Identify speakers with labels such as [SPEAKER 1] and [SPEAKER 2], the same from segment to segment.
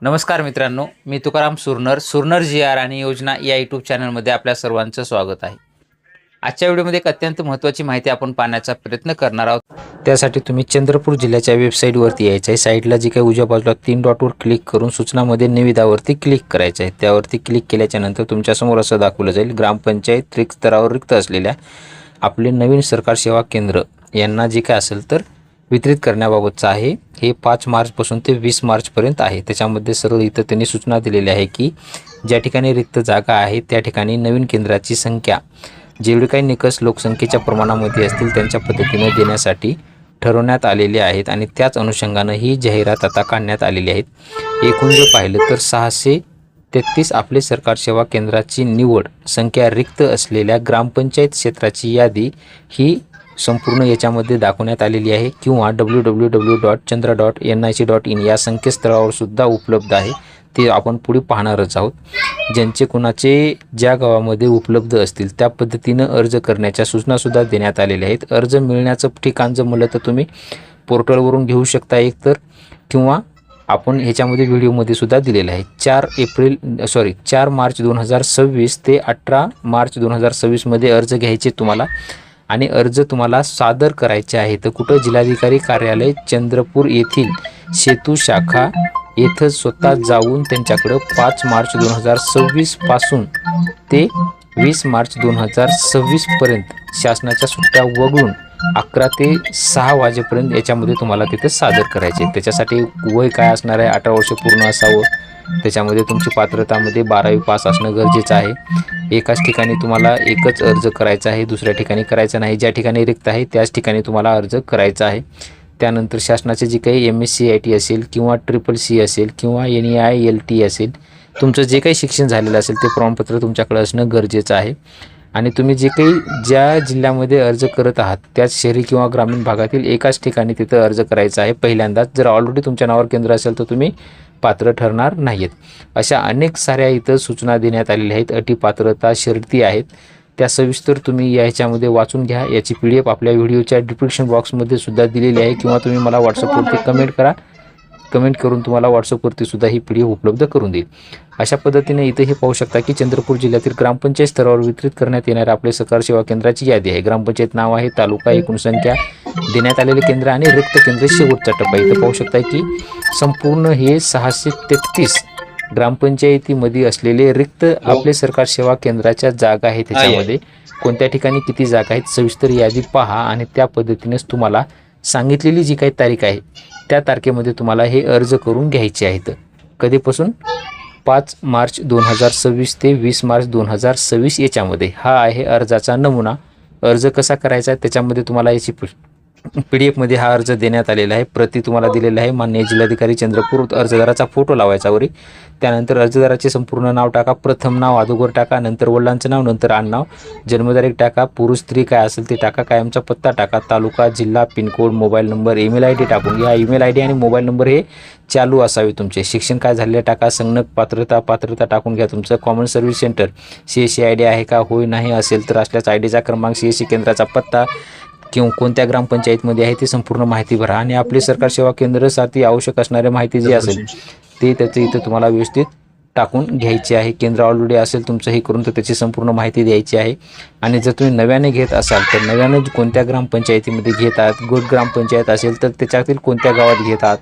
[SPEAKER 1] नमस्कार मित्रांनो, मी तुकाराम सुरनर जी आर आणि योजना या यूट्यूब चॅनलमध्ये आपल्या सर्वांचं स्वागत आहे. आजच्या व्हिडिओमध्ये एक अत्यंत महत्त्वाची माहिती आपण पाहण्याचा प्रयत्न करणार आहोत. त्यासाठी तुम्ही चंद्रपूर जिल्ह्याच्या वेबसाईटवरती यायचं आहे. साईडला जी काही उजव्या बाजूला 3 डॉटवर क्लिक करून सूचनामध्ये निविदावरती क्लिक करायचं आहे. त्यावरती क्लिक केल्याच्या नंतर तुमच्यासमोर असं दाखवलं जाईल, ग्रामपंचायत रिक्त स्तरावर रिक्त असलेल्या आपले नवीन सरकार सेवा केंद्र यांना जे काय असेल तर वितरित करण्याबाबतचं आहे. हे 5 मार्चपासून ते 20 मार्चपर्यंत आहे. त्याच्यामध्ये सर्व इथं त्यांनी सूचना दिलेल्या आहे की ज्या ठिकाणी रिक्त जागा आहे त्या ठिकाणी नवीन केंद्राची संख्या जेवढे काही निकष लोकसंख्येच्या प्रमाणामध्ये असतील त्यांच्या पद्धतीने देण्यासाठी ठरवण्यात आलेले आहेत आणि त्याच अनुषंगानं ही जाहिरात आता काढण्यात आलेली आहेत. एकूण जर पाहिलं तर 633 आपले सरकार सेवा केंद्राची निवड संख्या रिक्त असलेल्या ग्रामपंचायत क्षेत्राची यादी ही संपूर्ण याच्यामध्ये दाखवण्यात आलेली आहे किंवा www.chandra.nic.in या संकेतस्थळावर सुद्धा उपलब्ध आहे. ते आपण पुढे पाहणारच आहोत. ज्यांचे कोणाचे ज्या गावामध्ये उपलब्ध असतील त्या पद्धतीनं अर्ज करण्याच्या सूचनासुद्धा देण्यात आलेल्या आहेत. अर्ज मिळण्याचं ठिकाण जर म्हणलं तर तुम्ही पोर्टलवरून घेऊ शकता एकतर, किंवा आपण ह्याच्यामध्ये व्हिडिओमध्ये सुद्धा दिलेलं आहे. 4 मार्च 2026 ते 18 मार्च 2026 मध्ये अर्ज घ्यायचे तुम्हाला आणि अर्ज तुम्हाला सादर करायचे आहे. तर कुठं? जिल्हाधिकारी कार्यालय चंद्रपूर येथील सेतू शाखा येथं स्वतः जाऊन त्यांच्याकडं 5 मार्च 2026 पासून ते 20 मार्च 2026 पर्यंत शासनाच्या सुट्ट्या वगळून 11 ते 6 वाजेपर्यंत याच्यामध्ये तुम्हाला तिथं सादर करायचे. त्याच्यासाठी वय काय असणार आहे? 18 वर्ष पूर्ण असावं. त्याच्यामध्ये तुमची पात्रतामध्ये 12वी पास असणं गरजेचं आहे. एकाच ठिकाणी तुम्हाला एकच अर्ज करायचा आहे, दुसऱ्या ठिकाणी करायचा नाही. ज्या ठिकाणी रिक्त आहे त्याच ठिकाणी तुम्हाला अर्ज करायचा आहे. त्यानंतर शासनाचे जे काही MSc असेल किंवा CCC असेल किंवा NEILT असेल, तुमचं जे काही शिक्षण झालेलं असेल ते प्रमाणपत्र तुमच्याकडे असणं गरजेचं आहे. आणि तुम्ही जे काही ज्या जिल्ह्यामध्ये अर्ज करत आहात त्याच शहरी किंवा ग्रामीण भागातील एकाच ठिकाणी तिथं अर्ज करायचा आहे पहिल्यांदाच. जर ऑलरेडी तुमच्या नावावर केंद्र असेल तर तुम्ही पात्र ठरणार नाहीत. अशा अनेक साऱ्या इथं सूचना देण्यात आलेल्या आहेत. अटी, पात्रता, शर्ती आहेत. त्या सविस्तर तुम्ही याच्यामध्ये वाचून घ्या. याची PDF आपल्या व्हिडिओच्या डिस्क्रिप्शन बॉक्समध्ये सुद्धा दिलेली आहे किंवा तुम्ही मला व्हॉट्सअपवरती कमेंट करा. कमेंट करून तुम्हाला व्हॉट्सअपवरती सुद्धा ही PDF उपलब्ध करून देईल. अशा पद्धतीने इथे हे पाहू शकता की चंद्रपूर जिल्ह्यातील ग्रामपंचायत स्तरावर वितरित करण्यात येणाऱ्या आपले सरकार सेवा केंद्राची यादी आहे. ग्रामपंचायत नाव आहे, तालुका, एकूण संख्या, देण्यात आलेले केंद्र आणि रिक्त केंद्र शेवटचा टप्पा. इथं पाहू शकता की संपूर्ण हे 633 ग्रामपंचायतीमध्ये असलेले रिक्त आपले सरकार सेवा केंद्राच्या जागा आहेत. त्याच्यामध्ये कोणत्या ठिकाणी किती जागा आहेत सविस्तर यादी पहा आणि त्या पद्धतीनेच तुम्हाला सांगितलेली जी काही तारीख आहे त्या तारखेमध्ये तुम्हाला हे अर्ज करून घ्यायचे आहेत. कधीपासून? 5 मार्च 2026 ते 20 मार्च 2026 याच्यामध्ये. हा आहे अर्जाचा नमुना. अर्ज कसा करायचा आहे त्याच्यामध्ये तुम्हाला याची PDF मध्ये हा अर्ज देण्यात आलेला आहे. प्रति तुम्हाला दिलेला आहे. माननीय जिल्हाधिकारी चंद्रपूर. अर्जदाराचा फोटो लावायचा वरी. त्यानंतर अर्जदाराचे संपूर्ण नाव टाका. प्रथम नाव अगोदर टाका, नंतर वडिलांचं नाव, नंतर आडनाव, जन्मतारीख टाका, पुरुष स्त्री काय असेल ते टाका, कायमचा पत्ता टाका, तालुका, जिल्हा, pin code, mobile number, email ID टाकून घ्या. ईमेल ID आणि मोबाईल नंबर हे चालू असावे तुमचे. शिक्षण काय झालेलं टाका. संगणक पात्रता टाकून घ्या. तुमचं common service centre CSC ID आहे का? होय नाही असेल तर असल्याच IDचा क्रमांक, CSC केंद्राचा पत्ता किंवा कोणत्या ग्रामपंचायतमध्ये आहे ती संपूर्ण माहिती भरा आणि आपले सरकार सेवा केंद्रासाठी आवश्यक असणारी माहिती जी असेल ते त्याचं इथं तुम्हाला व्यवस्थित टाकून घ्यायची आहे. केंद्र ऑलरेडी असेल तुमचं हे करून तर त्याची संपूर्ण माहिती द्यायची आहे. आणि जर तुम्ही नव्याने घेत असाल तर नव्यानं कोणत्या ग्रामपंचायतीमध्ये घेतात, गट ग्रामपंचायत असेल तर त्याच्यातील कोणत्या गावात घेतात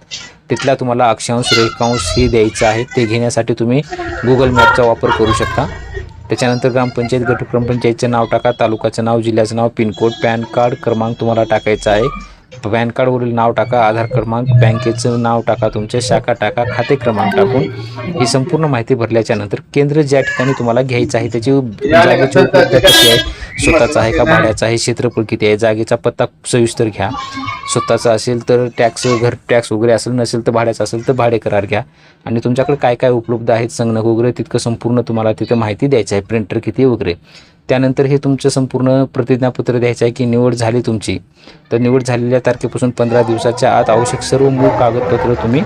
[SPEAKER 1] तिथला तुम्हाला अक्षांश, रेखांश हे द्यायचं आहे. ते घेण्यासाठी तुम्ही Google मॅपचा वापर करू शकता. त्याच्यानंतर ग्रामपंचायत, गट ग्रामपंचायतचं नाव टाका, तालुक्याचं नाव, जिल्ह्याचं नाव, पिनकोड, पॅन कार्ड क्रमांक तुम्हाला टाकायचा आहे. पॅन कार्डवरील नाव टाका, आधार क्रमांक, बँकेचं नाव टाका, तुमच्या शाखा टाका, खाते क्रमांक टाकून ही संपूर्ण माहिती भरल्याच्या नंतर केंद्र ज्या ठिकाणी तुम्हाला घ्यायचं आहे त्याची जागेची उपलब्धता कशी आहे, स्वतःचा आहे का भाड्याचा आहे, क्षेत्रफळ किती आहे, जागेचा पत्ता सविस्तर घ्या. स्वतःचा असेल तर घर टॅक्स वगैरे असेल, नसेल तर भाड्याचा असेल तर भाडे करार घ्या. आणि तुमच्याकडे काय काय उपलब्ध आहेत संगणक वगैरे तितकं संपूर्ण तुम्हाला तिथं माहिती द्यायचं आहे. प्रिंटर किती वगैरे त्यानंतर हे तुमचं संपूर्ण प्रतिज्ञापत्र द्यायचं आहे की निवड झाली तुमची. तर निवड झालेल्या तारखेपासून 15 दिवसाच्या आत आवश्यक सर्व मूळ कागदपत्र तुम्ही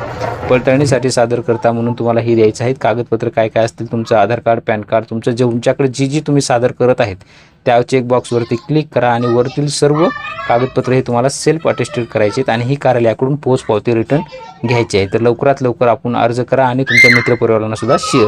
[SPEAKER 1] पडताळणीसाठी सादर करता म्हणून तुम्हाला हे द्यायचं आहेत. कागदपत्र काय काय असतील, तुमचं आधार कार्ड, पॅन कार्ड, तुमचं जे तुमच्याकडे जी तुम्ही सादर करत आहेत त्या चेकबॉक्सवरती क्लिक करा आणि वरतील सर्व कागदपत्र हे तुम्हाला सेल्फ अटेस्टेड करायचे आहेत आणि ही कार्यालयाकडून पोच पावती रिटर्न घ्यायची आहे. तर लवकरात लवकर आपण अर्ज करा आणि तुमच्या मित्रपरिवारांना सुद्धा शेअर